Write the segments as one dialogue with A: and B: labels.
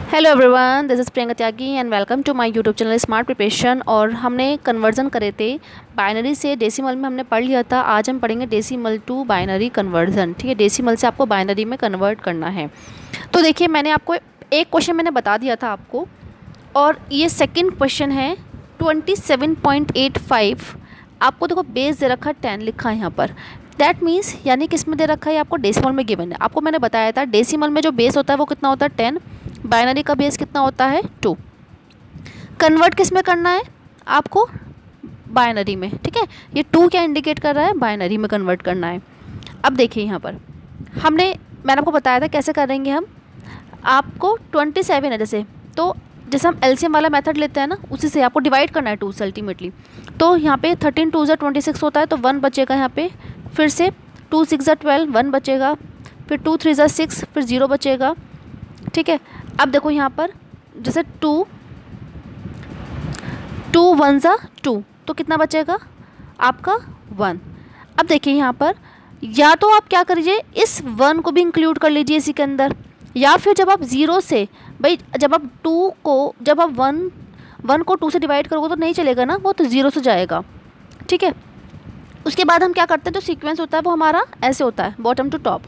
A: Hello everyone, this is Priyanka Tyagi and welcome to my YouTube channel smart preparation. और हमने conversion करे थे binary से डेसिमल में, हमने पढ़ लिया था। आज हम पढ़ेंगे डेसिमल टू बाइनरी कन्वर्जन। ठीक है, डेसिमल से आपको बाइनरी में कन्वर्ट करना है। तो देखिए, मैंने आपको एक क्वेश्चन मैंने बता दिया था आपको, और ये सेकेंड क्वेश्चन है 27.85। आपको देखो बेस दे रखा है 10 लिखा है यहाँ पर। दैट मीन्स यानी किस में दे रखा है, आपको डेसिमल में गिवन है। आपको मैंने बताया था डेसिमल में जो बेस होता है वो कितना होता है 10, बाइनरी का बेस कितना होता है 2। कन्वर्ट किस में करना है आपको, बाइनरी में। ठीक है, ये 2 क्या इंडिकेट कर रहा है, बाइनरी में कन्वर्ट करना है। अब देखिए यहाँ पर मैंने आपको बताया था कैसे करेंगे हम। आपको 27 है तो जैसे हम एलसीएम वाला मेथड लेते हैं ना, उसी से आपको डिवाइड करना है 2 से अल्टीमेटली। तो यहाँ पे 13 2 26 होता है, तो 1 बचेगा यहाँ पे। फिर से 2 6 12 1 बचेगा। फिर 2 3 6, फिर 0 बचेगा। ठीक है, अब देखो यहाँ पर जैसे 2 1 2, तो कितना बचेगा आपका 1। अब देखिए यहाँ पर, या तो आप क्या करिए, इस 1 को भी इंक्लूड कर लीजिए इसी के अंदर, या फिर जब आप 0 से, भाई जब आप 1 को 2 से डिवाइड करोगे तो नहीं चलेगा ना, वो तो 0 से जाएगा। ठीक है, उसके बाद हम क्या करते हैं, जो सीक्वेंस होता है वो हमारा ऐसे होता है, बॉटम टू टॉप।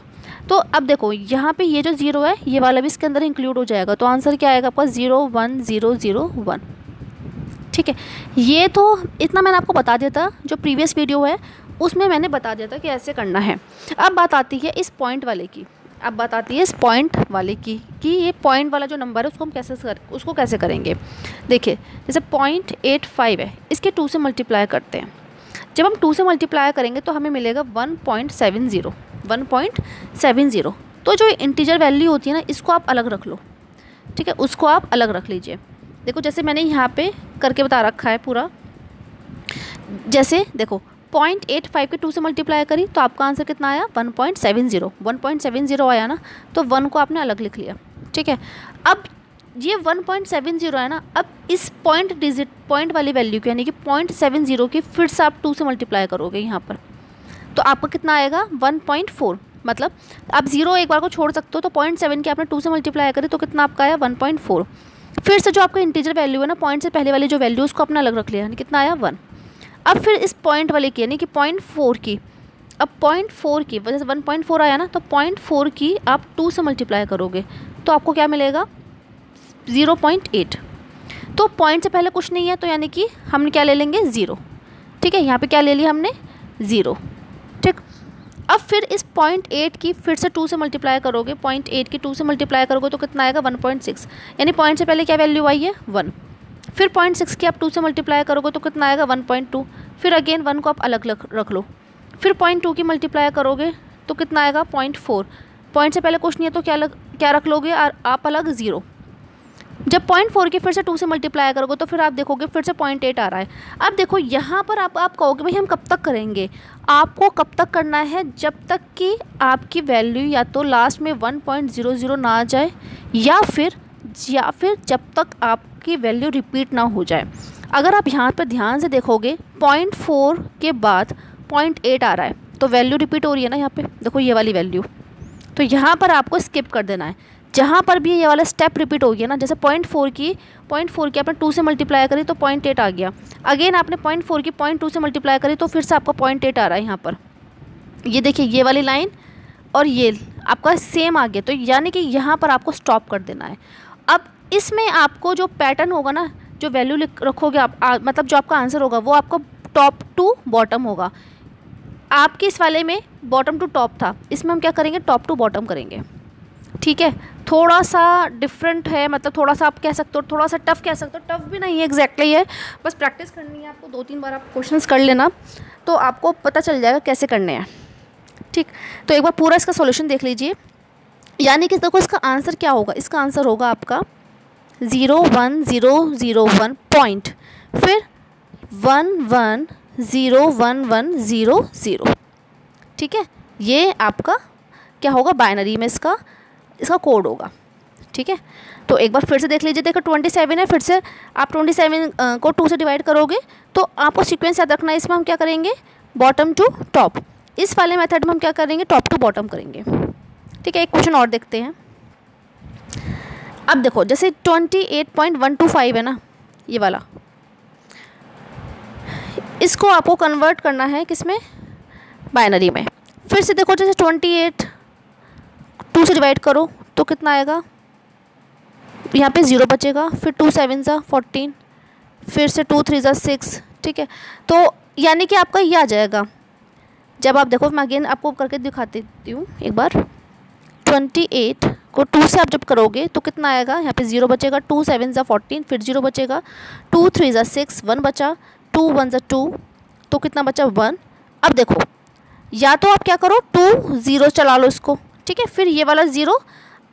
A: तो अब देखो यहाँ पे ये जो 0 है, ये वाला भी इसके अंदर इंक्लूड हो जाएगा। तो आंसर क्या आएगा आपका 0 1 0 0 1। ठीक है, ये तो इतना मैंने आपको बता दिया था। जो प्रीवियस वीडियो है उसमें मैंने बता दिया था कि ऐसे करना है। अब बात आती है इस पॉइंट वाले की। कि ये पॉइंट वाला जो नंबर है उसको कैसे करेंगे। देखिए, जैसे 0.85 है, इसके 2 से मल्टीप्लाई करते हैं। जब हम 2 से मल्टीप्लाई करेंगे तो हमें मिलेगा 1.70। तो जो इंटीजर वैल्यू होती है ना, इसको आप अलग रख लो। ठीक है, उसको आप अलग रख लीजिए। देखो जैसे मैंने यहाँ पे करके बता रखा है पूरा। जैसे देखो 0.85 के 2 से मल्टीप्लाई करी तो आपका आंसर कितना आया 1.70 आया ना, तो 1 को आपने अलग लिख लिया। ठीक है, अब ये 1.70 है ना, अब इस पॉइंट वाली वैल्यू की यानी कि 0.70 की फिर से आप 2 से मल्टीप्लाई करोगे यहाँ पर, तो आपका कितना आएगा 1.4। मतलब आप 0 एक बार को छोड़ सकते हो, तो 0.7 की आपने 2 से मल्टीप्लाई करी तो कितना आपका आया 1.4। फिर से जो आपका इंटीजर वैल्यू है ना, पॉइंट से पहले वाली जो वैल्यू उसको अपना अलग रख लिया, यानी कितना आया 1। अब फिर इस पॉइंट वाले की यानी कि 0.4 की, अब 0.4 की वजह से 1.4 आया ना, तो 0.4 की आप 2 से मल्टीप्लाई करोगे तो आपको क्या मिलेगा 0.8। तो पॉइंट से पहले कुछ नहीं है, तो यानी कि हमने क्या ले लेंगे 0। ठीक है, यहाँ पे क्या ले लिया हमने 0। ठीक, अब फिर इस 0.8 की फिर से 2 से मल्टीप्लाई करोगे। 0.8 की 2 से मल्टीप्लाई करोगे तो कितना आएगा 1.6, यानी पॉइंट से पहले क्या वैल्यू आई है 1। फिर 0.6 की आप 2 से मल्टीप्लाई करोगे तो कितना आएगा 1.2। फिर अगेन 1 को आप अलग रख लो। फिर 0.2 की मल्टीप्लाई करोगे तो कितना आएगा 0.4। पॉइंट से पहले कुछ नहीं है तो क्या रख लोगे आप अलग 0। जब 0.4 की फिर से 2 से मल्टीप्लाई करोगे तो फिर आप देखोगे फिर से 0.8 आ रहा है। अब देखो यहाँ पर आप कहोगे भाई हम कब तक करेंगे। आपको कब तक करना है, जब तक कि आपकी वैल्यू या तो लास्ट में 1.00 ना आ जाए, या फिर जब तक आपकी वैल्यू रिपीट ना हो जाए। अगर आप यहाँ पर ध्यान से देखोगे 0.4 के बाद 0.8 आ रहा है, तो वैल्यू रिपीट हो रही है ना यहाँ पे, देखो ये वाली वैल्यू। तो यहाँ पर आपको स्किप कर देना है। जहाँ पर भी ये वाला स्टेप रिपीट हो गया ना, जैसे 0.4 की आपने 2 से मल्टीप्लाई करी तो 0.8 आ गया। अगेन आपने 0.4 की 0.2 से मल्टीप्लाई करी तो फिर से आपका 0.8 आ रहा है यहाँ पर। ये देखिए ये वाली लाइन और ये आपका सेम आ गया, तो यानी कि यहाँ पर आपको स्टॉप कर देना है। अब इसमें आपको जो पैटर्न होगा ना, जो वैल्यू रखोगे आप, मतलब जो आपका आंसर होगा वो आपको टॉप टू बॉटम होगा। आपके इस वाले में बॉटम टू टॉप था, इसमें हम क्या करेंगे टॉप टू बॉटम करेंगे। ठीक है, थोड़ा सा डिफरेंट है, मतलब थोड़ा सा आप कह सकते हो, थोड़ा सा टफ कह सकते हो। टफ भी नहीं है एग्जैक्टली है, बस प्रैक्टिस करनी है आपको। 2-3 बार आप क्वेश्चंस कर लेना तो आपको पता चल जाएगा कैसे करने हैं। ठीक, तो एक बार पूरा इसका सॉल्यूशन देख लीजिए। यानी कि देखो इसका आंसर क्या होगा, इसका आंसर होगा आपका 0 1 0 0 1 पॉइंट, फिर 1 1 0 1 1 0 0। ठीक है, ये आपका क्या होगा बाइनरी में इसका कोड होगा। ठीक है, तो एक बार फिर से देख लीजिए। देखो 27 है, फिर से आप 27 को 2 से डिवाइड करोगे तो आपको सीक्वेंस याद रखना है। इसमें हम क्या करेंगे बॉटम टू टॉप, इस वाले मेथड में हम क्या करेंगे टॉप टू बॉटम करेंगे। ठीक है, एक क्वेश्चन और देखते हैं। अब देखो जैसे 28.125 है ना ये वाला, इसको आपको कन्वर्ट करना है किसमें, बाइनरी में। फिर से देखो जैसे 28 2 से डिवाइड करो तो कितना आएगा, यहाँ पे 0 बचेगा, फिर 2 7 ज़ा 14, फिर से 2 3 ज़ा 6, ठीक है। तो यानी कि आपका ये आ जाएगा, जब आप देखो मैं अगेन आपको करके दिखाती हूँ एक बार, 28 को 2 से आप जब करोगे तो कितना आएगा, यहाँ पे 0 बचेगा, 2 7 ज़ा 14, फिर 0 बचेगा, 2 3 ज़ा 6, 1 बचा, 2 1 ज़ा 2, तो कितना बचा 1। अब देखो या तो आप क्या करो 2 0 चला लो इसको, ठीक है, फिर ये वाला 0,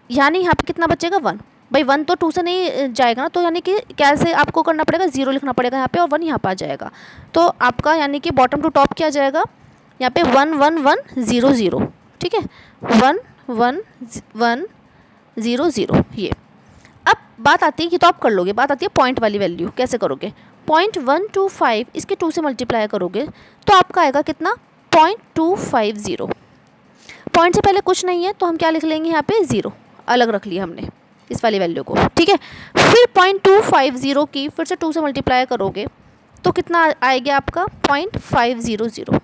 A: यानी यहाँ पे कितना बचेगा 1। भाई 1 तो 2 से नहीं जाएगा ना, तो यानी कि कैसे आपको करना पड़ेगा, 0 लिखना पड़ेगा यहाँ पे और 1 यहाँ पर आ जाएगा। तो आपका यानी कि बॉटम टू टॉप क्या जाएगा, यहाँ पे 1 1 1 0 0, ठीक है, 1 1 1 0 0 ये। अब बात आती है कि तो आप कर लोगे, बात आती है पॉइंट वाली वैल्यू कैसे करोगे। 0.125 इसके 2 से मल्टीप्लाई करोगे तो आपका आएगा कितना, 0.250। पॉइंट से पहले कुछ नहीं है तो हम क्या लिख लेंगे, यहाँ पे 0 अलग रख लिया हमने इस वाली वैल्यू को, ठीक है। फिर 0.250 की फिर से 2 से मल्टीप्लाई करोगे तो कितना आएगा आपका 0.500,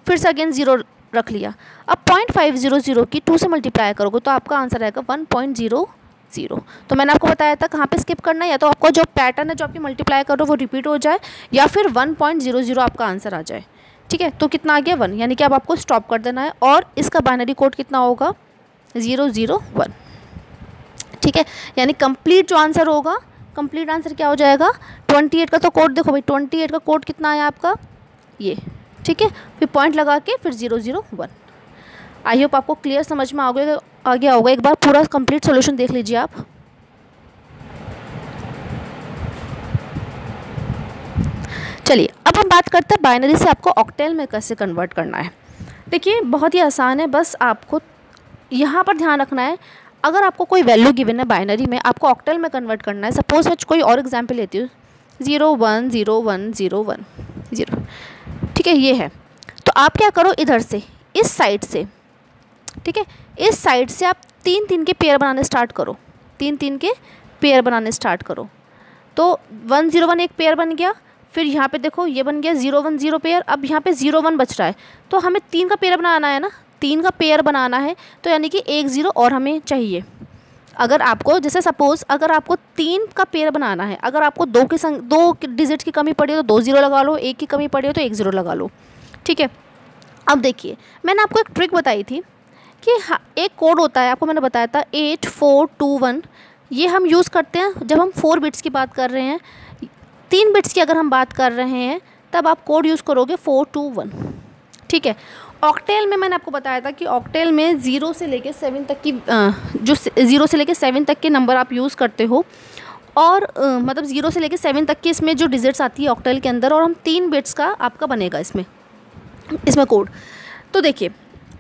A: फिर से अगेन 0 रख लिया। अब 0.500 की 2 से मल्टीप्लाई करोगे तो आपका आंसर आएगा 1.00। तो मैंने आपको बताया था कहाँ पे स्किप करना है, या तो आपका जो पैटर्न है जो आपकी मल्टीप्लाई करो वो रिपीट हो जाए, या फिर 1.00 आपका आंसर आ जाए, ठीक है। तो कितना आ गया 1, यानी कि अब आपको स्टॉप कर देना है, और इसका बाइनरी कोड कितना होगा 001, ठीक है। यानी कंप्लीट जो आंसर होगा, कंप्लीट आंसर क्या हो जाएगा, 28 का तो कोड देखो भाई, 28 का कोड कितना आया आपका ये, ठीक है, फिर पॉइंट लगा के फिर 001। आई होप आपको क्लियर समझ में आ गया होगा। एक बार पूरा कंप्लीट सॉल्यूशन देख लीजिए आप। चलिए अब हम बात करते हैं बाइनरी से आपको ऑक्टेल में कैसे कन्वर्ट करना है। देखिए बहुत ही आसान है, बस आपको यहाँ पर ध्यान रखना है, अगर आपको कोई वैल्यू गिवन है बाइनरी में, आपको ऑक्टेल में कन्वर्ट करना है। सपोज मैं कोई और एग्जाम्पल लेती हूँ, 0 1 0 1 0 1 0, ठीक है, ये है। तो आप क्या करो, इधर से इस साइड से, ठीक है, इस साइड से आप 3 3 के पेयर बनाने स्टार्ट करो, 3 3 के पेयर बनाने स्टार्ट करो। तो 1 0 1 एक पेयर बन गया, फिर यहाँ पे देखो ये बन गया 0 1 0 पेयर। अब यहाँ पे 0 1 बच रहा है, तो हमें 3 का पेयर बनाना है ना, 3 का पेयर बनाना है, तो यानी कि 1 0 और हमें चाहिए। अगर आपको जैसे सपोज़ अगर आपको 3 का पेयर बनाना है, अगर आपको 2 डिजिट की कमी पड़ी हो तो 2 0 लगा लो, 1 की कमी पड़ी हो तो 1 0 लगा लो, ठीक है। अब देखिए मैंने आपको एक ट्रिक बताई थी कि एक कोड होता है, आपको मैंने बताया था 8421, ये हम यूज़ करते हैं जब हम 4 बिट्स की बात कर रहे हैं। 3 बिट्स की अगर हम बात कर रहे हैं तब आप कोड यूज़ करोगे 421, ठीक है। ऑक्टेल में मैंने आपको बताया था कि ऑक्टेल में 0 से लेके 7 तक की जो 0 से लेके 7 तक के नंबर आप यूज़ करते हो, और मतलब 0 से लेके 7 तक की इसमें जो डिजिट्स आती है ऑक्टेल के अंदर, और हम 3 बिट्स का आपका बनेगा इसमें कोड। तो देखिए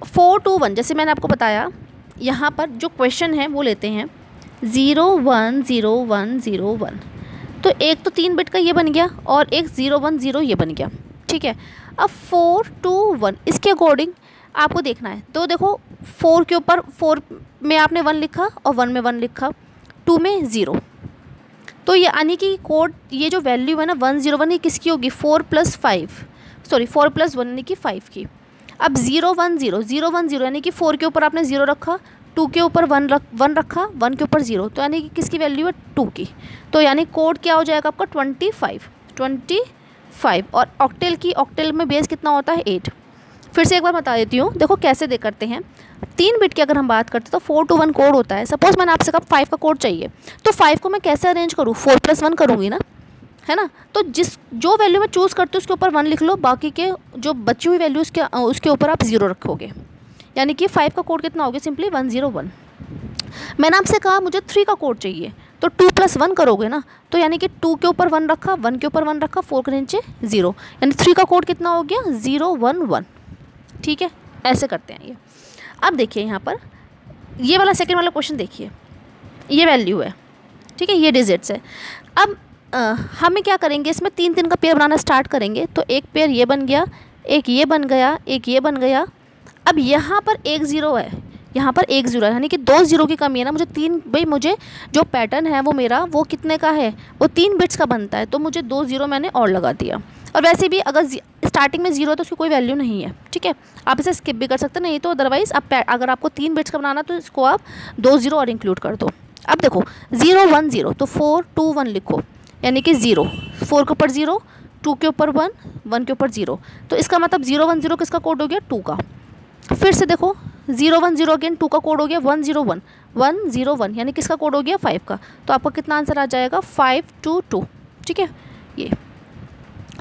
A: 421 जैसे मैंने आपको बताया, यहाँ पर जो क्वेश्चन है वो लेते हैं 0 1 0 1 0 1, तो एक तो 3 बिट का ये बन गया और एक 0 1 0 ये बन गया, ठीक है। अब 421 इसके अकॉर्डिंग आपको देखना है, तो देखो 4 के ऊपर 4 में आपने 1 लिखा और 1 में 1 लिखा, 2 में 0, तो ये यानी कि कोड ये जो वैल्यू है ना 101 ये किसकी होगी, 4 + 1 यानी कि 5 की। अब 0 1 0 0 1 0 यानी कि 4 के ऊपर आपने 0 रखा, 2 के ऊपर 1 रखा, 1 के ऊपर 0, तो यानी कि किसकी वैल्यू है 2 की। तो यानी कोड क्या हो जाएगा आपका 25। और ऑक्टेल में बेस कितना होता है 8। फिर से एक बार बता देती हूँ, देखो कैसे करते हैं। 3 बिट की अगर हम बात करते हैं तो 421 कोड होता है। सपोज मैंने आपसे कहा 5 का कोड चाहिए, तो 5 को मैं कैसे अरेंज करूँ, 4 + 1 करूँगी ना, है ना। तो जो वैल्यू मैं चूज़ करती हूँ उसके ऊपर 1 लिख लो, बाकी के जो बची हुई वैल्यू उसके ऊपर आप 0 रखोगे, यानी कि 5 का कोड कितना होगा, सिंपली 101। मैंने आपसे कहा मुझे 3 का कोड चाहिए, तो 2 + 1 करोगे ना, तो यानी कि 2 के ऊपर 1 रखा, 1 के ऊपर 1 रखा, 4 के नीचे 0, यानी 3 का कोड कितना हो गया 011, ठीक है। ऐसे करते हैं ये। अब देखिए यहाँ पर ये वाला सेकंड वाला क्वेश्चन देखिए, ये वैल्यू है, ठीक है, ये डिजिट्स है। अब हमें क्या करेंगे, इसमें 3 3 का पेयर बनाना स्टार्ट करेंगे। तो एक पेयर ये बन गया, एक ये बन गया, एक ये बन गया। अब यहाँ पर 1 0 है, यहाँ पर 1 0 है, यानी कि 2 0 की कमी है ना। मुझे 3, भाई मुझे जो पैटर्न है वो मेरा वो कितने का है, वो 3 बिट्स का बनता है, तो मुझे 2 0 मैंने और लगा दिया। और वैसे भी अगर स्टार्टिंग में 0 है तो उसकी कोई वैल्यू नहीं है, ठीक है, आप इसे स्किप भी कर सकते हैं, नहीं तो अदरवाइज़ आप अगर आपको 3 बिट्स का बनाना तो इसको आप 2 0 और इंक्लूड कर दो। अब देखो 0 1 0, तो 4 2 1 लिखो, यानी कि 0, 4 के ऊपर 0, 2 के ऊपर 1, 1 के ऊपर 0, तो इसका मतलब 0 1 0 किसका कोड हो गया, 2 का। फिर से देखो 0 1 0 अगेन 2 का कोड हो गया, 1 0 1 1 0 1, यानी किसका कोड हो गया, 5 का। तो आपका कितना आंसर आ जाएगा, 5 2 2, ठीक है। ये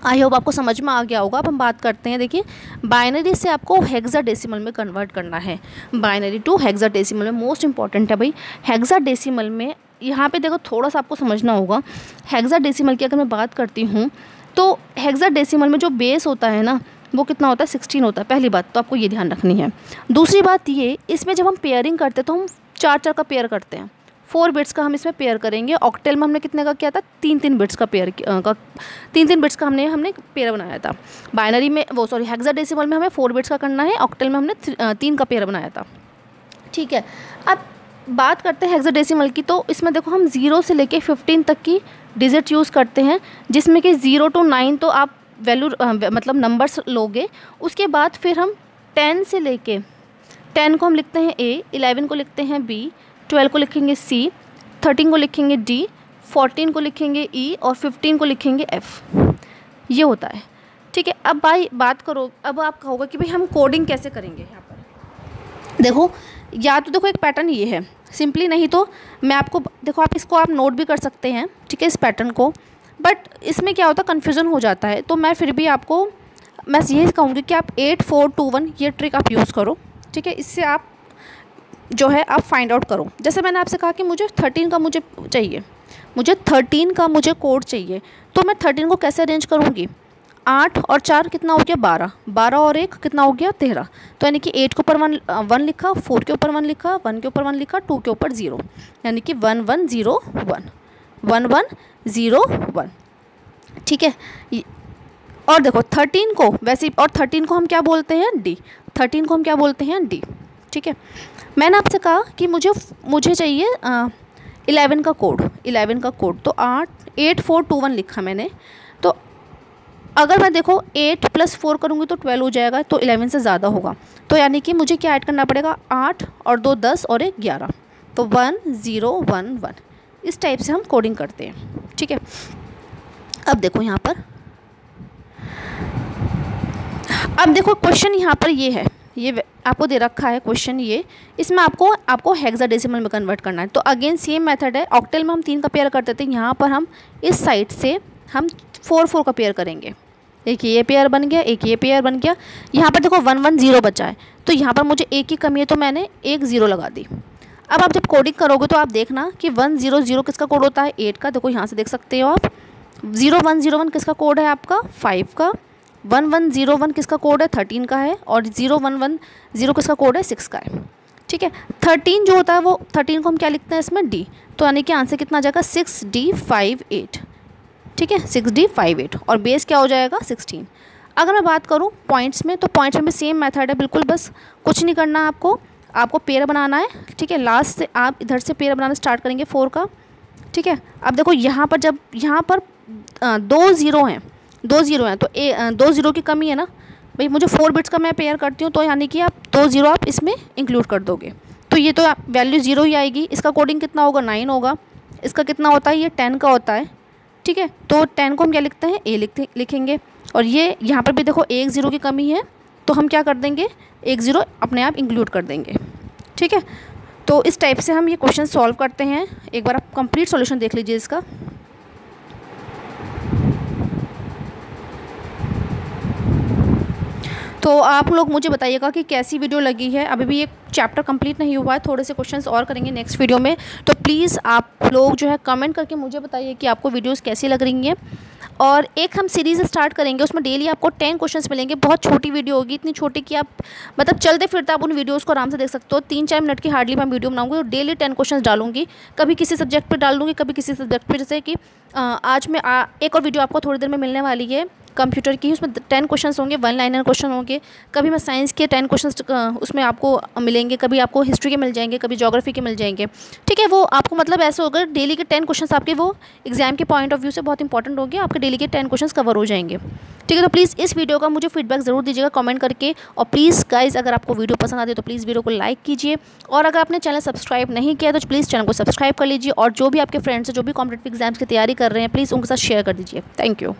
A: आई होप आपको समझ में आ गया होगा। अब हम बात करते हैं, देखिए बाइनरी से आपको हेक्साडेसिमल में कन्वर्ट करना है, बाइनरी टू हेक्साडेसिमल में मोस्ट इंपॉर्टेंट है भाई। हेक्साडेसिमल में यहाँ पे देखो थोड़ा सा आपको समझना होगा। हेक्साडेसिमल की अगर मैं बात करती हूँ तो हेक्साडेसिमल में जो बेस होता है ना वो कितना होता है, 16 होता है, पहली बात तो आपको ये ध्यान रखनी है। दूसरी बात ये, इसमें जब हम पेयरिंग करते हैं तो हम 4 का पेयर करते हैं, 4 बिट्स का हम इसमें पेयर करेंगे। ऑक्टेल में हमने कितने का किया था, 3 बिट्स का पेयर का 3 बिट्स का हमने पेयर बनाया था। बाइनरी में वो सॉरी हेक्साडेसिमल में हमें 4 बिट्स का करना है, ऑक्टेल में हमने 3 का पेयर बनाया था, ठीक है। अब बात करते हैं हेक्साडेसिमल की, तो इसमें देखो हम 0 से लेके 15 तक की डिजिट यूज़ करते हैं, जिसमें कि 0 to 9 तो आप वैल्यू मतलब नंबर्स लोगे। उसके बाद फिर हम 10 से लेके 10 को हम लिखते हैं A, 11 को लिखते हैं B, 12 को लिखेंगे C, 13 को लिखेंगे D, 14 को लिखेंगे E और 15 को लिखेंगे F। ये होता है, ठीक है। अब भाई बात करो, अब आप कहोगे कि भाई हम कोडिंग कैसे करेंगे। यहाँ पर देखो, या तो देखो एक पैटर्न ये है सिंपली, नहीं तो मैं आपको देखो, आप इसको आप नोट भी कर सकते हैं, ठीक है, इस पैटर्न को। बट इसमें क्या होता है, कन्फ्यूज़न हो जाता है, तो मैं फिर भी आपको मैं यही कहूँगी कि आप 8 4 2 1 ये ट्रिक आप यूज़ करो, ठीक है। इससे आप जो है आप फाइंड आउट करो। जैसे मैंने आपसे कहा कि मुझे 13 का मुझे चाहिए, मुझे 13 का मुझे कोड चाहिए, तो मैं 13 को कैसे अरेंज करूँगी, 8 और 4 कितना हो गया, 12, 12 और 1 कितना हो गया, 13। तो यानी कि 8 के ऊपर 1 लिखा, 4 के ऊपर 1 लिखा, 1 के ऊपर 1 लिखा, 2 के ऊपर 0, यानी कि 1 1 0 1 1 1 0 1, ठीक है। और देखो 13 को वैसे, और 13 को हम क्या बोलते हैं, D, 13 को हम क्या बोलते हैं, D, ठीक है। मैंने आपसे कहा कि मुझे चाहिए 11 का कोड, 11 का कोड, तो 8 4 2 1 लिखा मैंने। तो अगर मैं देखो 8 + 4 करूँगी तो 12 हो जाएगा, तो 11 से ज़्यादा होगा, तो यानी कि मुझे क्या ऐड करना पड़ेगा, 8 और 2 10 और 1 11, तो 1 0 1 1। इस टाइप से हम कोडिंग करते हैं, ठीक है। अब देखो यहाँ पर, अब देखो क्वेश्चन यहाँ पर ये है, ये आपको दे रखा है क्वेश्चन ये, इसमें आपको हेक्साडेसिमल में कन्वर्ट करना है। तो अगेन सेम मेथड है, ऑक्टेल में हम 3 का पेयर करते थे, यहाँ पर हम इस साइड से हम 4 4 का पेयर करेंगे। एक ये पेयर बन गया, एक ये पेयर बन गया, यहाँ पर देखो 1 1 0 बचा है, तो यहाँ पर मुझे एक की कमी है, तो मैंने 1 0 लगा दी। अब आप जब कोडिंग करोगे तो आप देखना कि 1 0 0 किसका कोड होता है, 8 का। देखो यहाँ से देख सकते हो आप, 0 1 0 1 किसका कोड है आपका, 5 का। 1 1 0 1 किसका कोड है, 13 का है। और 0 1 1 0 किसका कोड है, 6 का है, ठीक है। 13 जो होता है वो 13 को हम क्या लिखते हैं इसमें, D, तो यानी कि आंसर कितना आ जाएगा, 6 D 5 8, ठीक है, 6 D 5 8, और बेस क्या हो जाएगा, 16। अगर मैं बात करूँ पॉइंट्स में, तो पॉइंट्स में भी सेम मेथड है बिल्कुल, बस कुछ नहीं करना आपको पेयर बनाना है, ठीक है। लास्ट से आप इधर से पेयर बनाना स्टार्ट करेंगे 4 का, ठीक है। अब देखो यहाँ पर जब यहाँ पर 2 0 हैं, 2 0 हैं, तो 2 0 की कमी है ना भाई, मुझे 4 बिट्स का मैं पेयर करती हूँ, तो यानी कि आप 2 0 आप इसमें इंक्लूड कर दोगे, तो ये तो वैल्यू 0 ही आएगी। इसका कोडिंग कितना होगा, 9 होगा। इसका कितना होता है, ये 10 का होता है, ठीक है। तो 10 को हम क्या लिखते हैं, A लिखेंगे। और ये यहाँ पर भी देखो 1 0 की कमी है, तो हम क्या कर देंगे, 1 0 अपने आप इंक्लूड कर देंगे, ठीक है। तो इस टाइप से हम ये क्वेश्चन सॉल्व करते हैं। एक बार आप कंप्लीट सॉल्यूशन देख लीजिए इसका। तो आप लोग मुझे बताइएगा कि कैसी वीडियो लगी है। अभी भी ये चैप्टर कंप्लीट नहीं हुआ है, थोड़े से क्वेश्चंस और करेंगे नेक्स्ट वीडियो में। तो प्लीज़ आप लोग जो है कमेंट करके मुझे बताइए कि आपको वीडियोस कैसी लग रही हैं। और एक हम सीरीज़ स्टार्ट करेंगे, उसमें डेली आपको 10 क्वेश्चंस मिलेंगे। बहुत छोटी वीडियो होगी, इतनी छोटी कि आप मतलब चलते फिरते आप उन वीडियोज़ को आराम से देख सकते हो। 3-4 मिनट की हार्डली मैं वीडियो बनाऊँगी और डेली 10 क्वेश्चन डालूंगी। कभी किसी सब्जेक्ट पर डाल दूँगी, कभी किसी सब्जेक्ट पर, जैसे कि आज मैं एक और वीडियो आपको थोड़ी देर में मिलने वाली है कंप्यूटर की, उसमें 10 क्वेश्चंस होंगे, 1 लाइनर क्वेश्चन होंगे। कभी मैं साइंस के 10 क्वेश्चंस उसमें आपको मिलेंगे, कभी आपको हिस्ट्री के मिल जाएंगे, कभी ज्योग्राफी के मिल जाएंगे। ठीक है, वो आपको मतलब ऐसे होगा डेली के 10 क्वेश्चंस आपके वो एग्जाम के पॉइंट ऑफ व्यू से बहुत इंपॉर्टेंट होंगे, आपके डेली के 10 क्वेश्चंस कवर हो जाएंगे। ठीक है, तो प्लीज़ इस वीडियो का मुझे फीडबैक ज़रूर दीजिएगा कमेंट करके। और प्लीज़ गाइज, अगर आपको वीडियो पसंद आती है तो प्लीज़ वीडियो को लाइक कीजिए, और अगर आपने चैनल सब्सक्राइब नहीं किया तो प्लीज़ चैनल को सब्सक्राइब कर लीजिए, और जो भी आपके फ्रेंड्स हैं जो भी कॉम्पिटिटिव एग्जाम्स की तैयारी कर रहे हैं प्लीज़ उनके साथ शेयर कर दीजिए। Thank you.